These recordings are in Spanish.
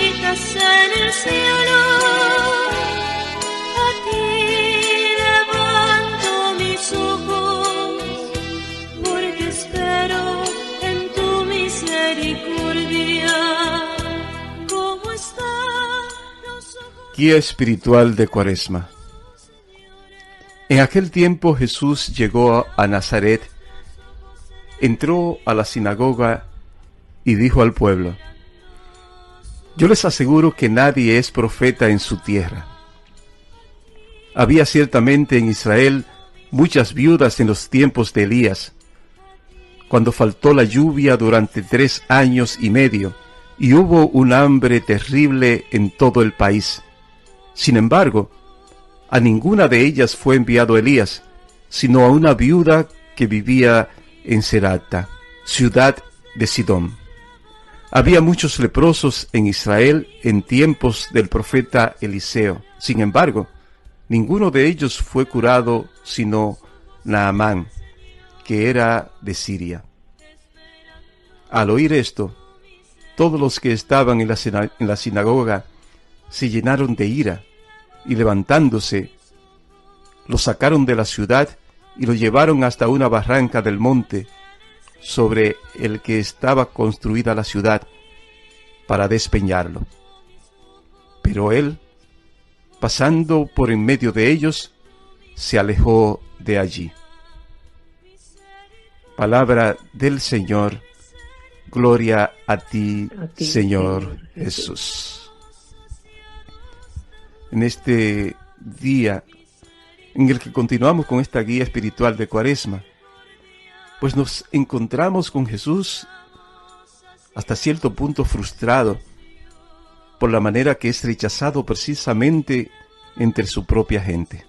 estrellitas en el cielo, a ti levanto mis ojos, porque espero en tu misericordia. ¿Cómo están los ojos? Guía espiritual de Cuaresma. En aquel tiempo Jesús llegó a Nazaret, entró a la sinagoga y dijo al pueblo: yo les aseguro que nadie es profeta en su tierra. Había ciertamente en Israel muchas viudas en los tiempos de Elías, cuando faltó la lluvia durante 3 años y medio, y hubo un hambre terrible en todo el país. Sin embargo, a ninguna de ellas fue enviado Elías, sino a una viuda que vivía en Serata, ciudad de Sidón. Había muchos leprosos en Israel en tiempos del profeta Eliseo. Sin embargo, ninguno de ellos fue curado, sino Naamán, que era de Siria. Al oír esto, todos los que estaban en la sinagoga se llenaron de ira, y levantándose, lo sacaron de la ciudad y lo llevaron hasta una barranca del monte sobre el que estaba construida la ciudad, para despeñarlo. Pero él, pasando por en medio de ellos, se alejó de allí. Palabra del Señor. Gloria a ti, Señor Jesús. En este día en el que continuamos con esta guía espiritual de Cuaresma, pues nos encontramos con Jesús hasta cierto punto frustrado por la manera que es rechazado precisamente entre su propia gente.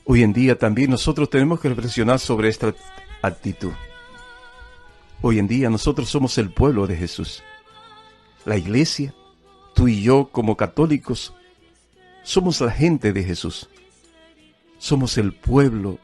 Hoy en día también nosotros tenemos que reflexionar sobre esta actitud. Hoy en día nosotros somos el pueblo de Jesús. La iglesia, tú y yo como católicos, somos la gente de Jesús. Somos el pueblo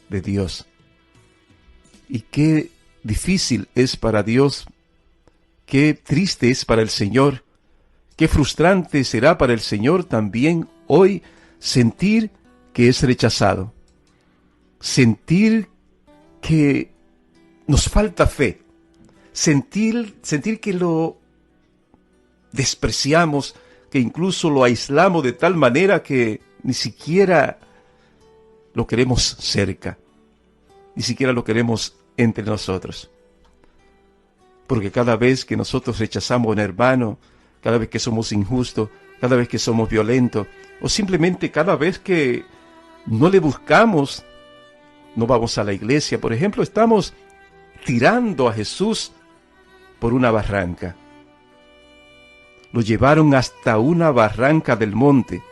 de Dios. Y qué difícil es para Dios, qué triste es para el Señor, qué frustrante será para el Señor también hoy sentir que es rechazado, sentir que nos falta fe, sentir que lo despreciamos, que incluso lo aislamos de tal manera que ni siquiera lo queremos cerca, ni siquiera lo queremos entre nosotros. Porque cada vez que nosotros rechazamos a un hermano, cada vez que somos injustos, cada vez que somos violentos, o simplemente cada vez que no le buscamos, no vamos a la iglesia, por ejemplo, estamos tirando a Jesús por una barranca. Lo llevaron hasta una barranca del monte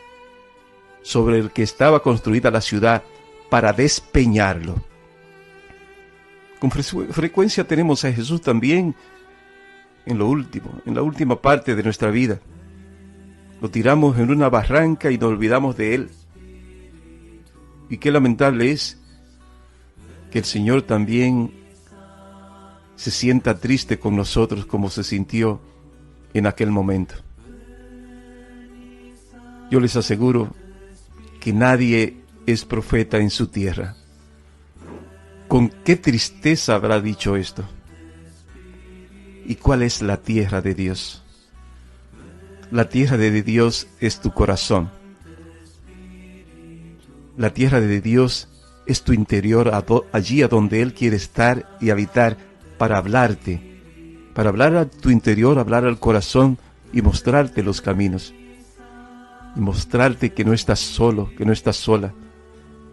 sobre el que estaba construida la ciudad para despeñarlo. Con frecuencia tenemos a Jesús también en la última parte de nuestra vida. Lo tiramos en una barranca y nos olvidamos de Él. Y qué lamentable es que el Señor también se sienta triste con nosotros como se sintió en aquel momento. Yo les aseguro que nadie es profeta en su tierra. ¿Con qué tristeza habrá dicho esto? ¿Y cuál es la tierra de Dios? La tierra de Dios es tu corazón. La tierra de Dios es tu interior, allí a donde Él quiere estar y habitar para hablarte, para hablar a tu interior, hablar al corazón y mostrarte los caminos. Y mostrarte que no estás solo, que no estás sola.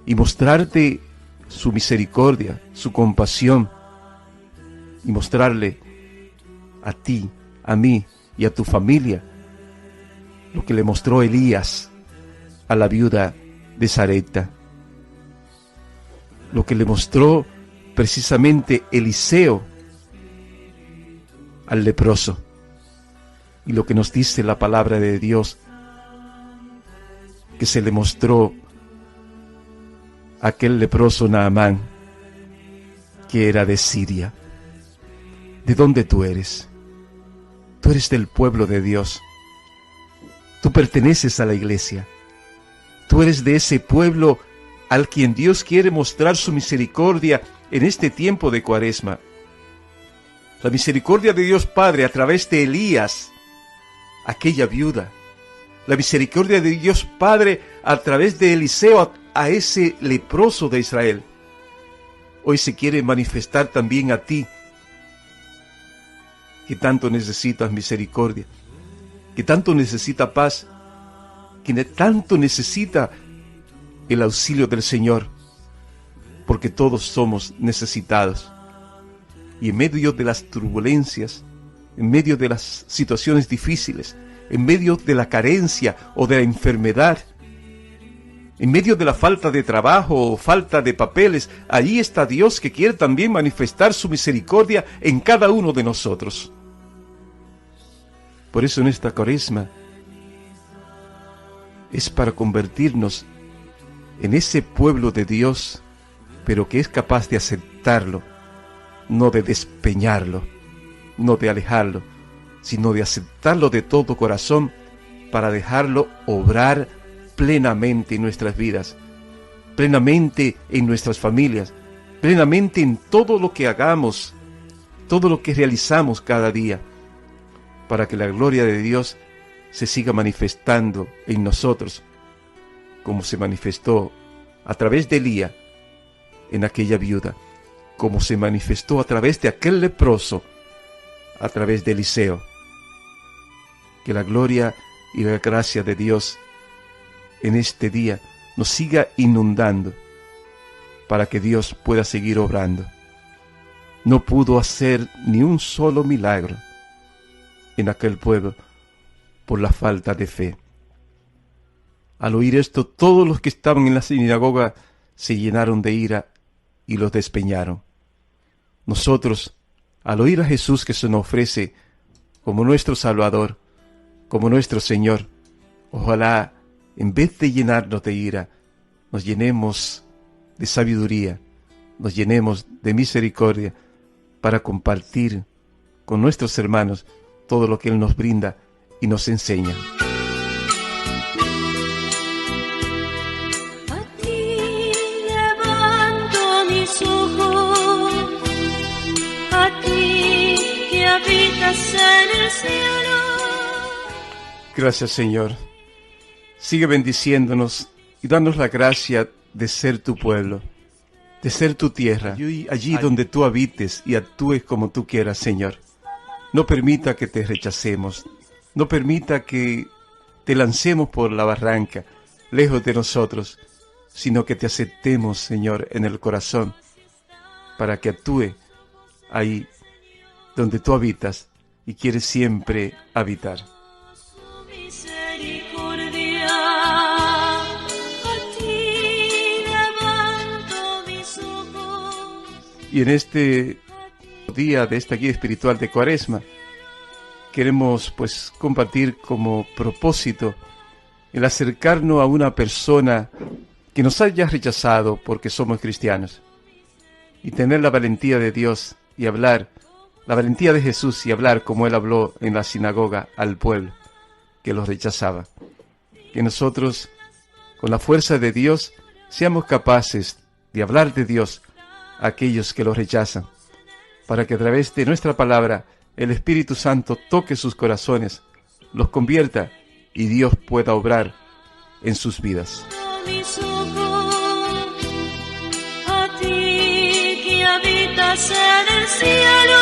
Y mostrarte su misericordia, su compasión. Y mostrarle a ti, a mí y a tu familia lo que le mostró Elías a la viuda de Sarepta, lo que le mostró precisamente Eliseo al leproso, y lo que nos dice la palabra de Dios que se le mostró a aquel leproso Naamán, que era de Siria. ¿De dónde tú eres? Tú eres del pueblo de Dios. Tú perteneces a la iglesia. Tú eres de ese pueblo al quien Dios quiere mostrar su misericordia en este tiempo de Cuaresma. La misericordia de Dios Padre a través de Elías, aquella viuda. La misericordia de Dios Padre a través de Eliseo a ese leproso de Israel. Hoy se quiere manifestar también a ti, que tanto necesitas misericordia, que tanto necesita paz, que tanto necesita el auxilio del Señor, porque todos somos necesitados. Y en medio de las turbulencias, en medio de las situaciones difíciles, en medio de la carencia o de la enfermedad, en medio de la falta de trabajo o falta de papeles, allí está Dios que quiere también manifestar su misericordia en cada uno de nosotros. Por eso en esta Cuaresma es para convertirnos en ese pueblo de Dios, pero que es capaz de aceptarlo, no de despeñarlo, no de alejarlo, sino de aceptarlo de todo corazón para dejarlo obrar plenamente en nuestras vidas, plenamente en nuestras familias, plenamente en todo lo que hagamos, todo lo que realizamos cada día, para que la gloria de Dios se siga manifestando en nosotros, como se manifestó a través de Elías en aquella viuda, como se manifestó a través de aquel leproso, a través de Eliseo. Que la gloria y la gracia de Dios en este día nos siga inundando, para que Dios pueda seguir obrando. No pudo hacer ni un solo milagro en aquel pueblo por la falta de fe. Al oír esto, todos los que estaban en la sinagoga se llenaron de ira y los despeñaron. Nosotros, al oír a Jesús que se nos ofrece como nuestro Salvador, como nuestro Señor, ojalá, en vez de llenarnos de ira, nos llenemos de sabiduría, nos llenemos de misericordia para compartir con nuestros hermanos todo lo que Él nos brinda y nos enseña. A ti levanto mis ojos, a ti que habitas en el cielo. Gracias, Señor. Sigue bendiciéndonos y danos la gracia de ser tu pueblo, de ser tu tierra, allí donde tú habites y actúes como tú quieras, Señor. No permita que te rechacemos, no permita que te lancemos por la barranca, lejos de nosotros, sino que te aceptemos, Señor, en el corazón, para que actúe ahí donde tú habitas y quieres siempre habitar. Y en este día de esta guía espiritual de Cuaresma, queremos pues compartir como propósito el acercarnos a una persona que nos haya rechazado porque somos cristianos, y tener la valentía de Dios y hablar, la valentía de Jesús y hablar como Él habló en la sinagoga al pueblo que los rechazaba. Que nosotros, con la fuerza de Dios, seamos capaces de hablar de Dios a aquellos que los rechazan, para que a través de nuestra palabra el Espíritu Santo toque sus corazones, los convierta y Dios pueda obrar en sus vidas. A ti que habitas en el cielo,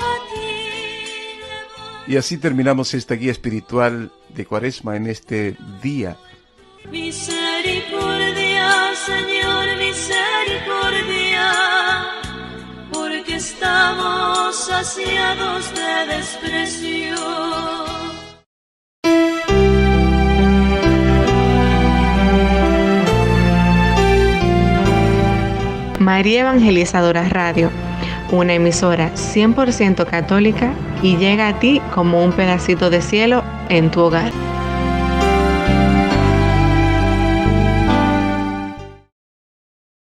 a ti. Y así terminamos esta guía espiritual de Cuaresma en este día. Misericordia, Señor, misericordia, porque estamos saciados de desprecio. María Evangelizadora Radio, una emisora 100% católica, y llega a ti como un pedacito de cielo en tu hogar.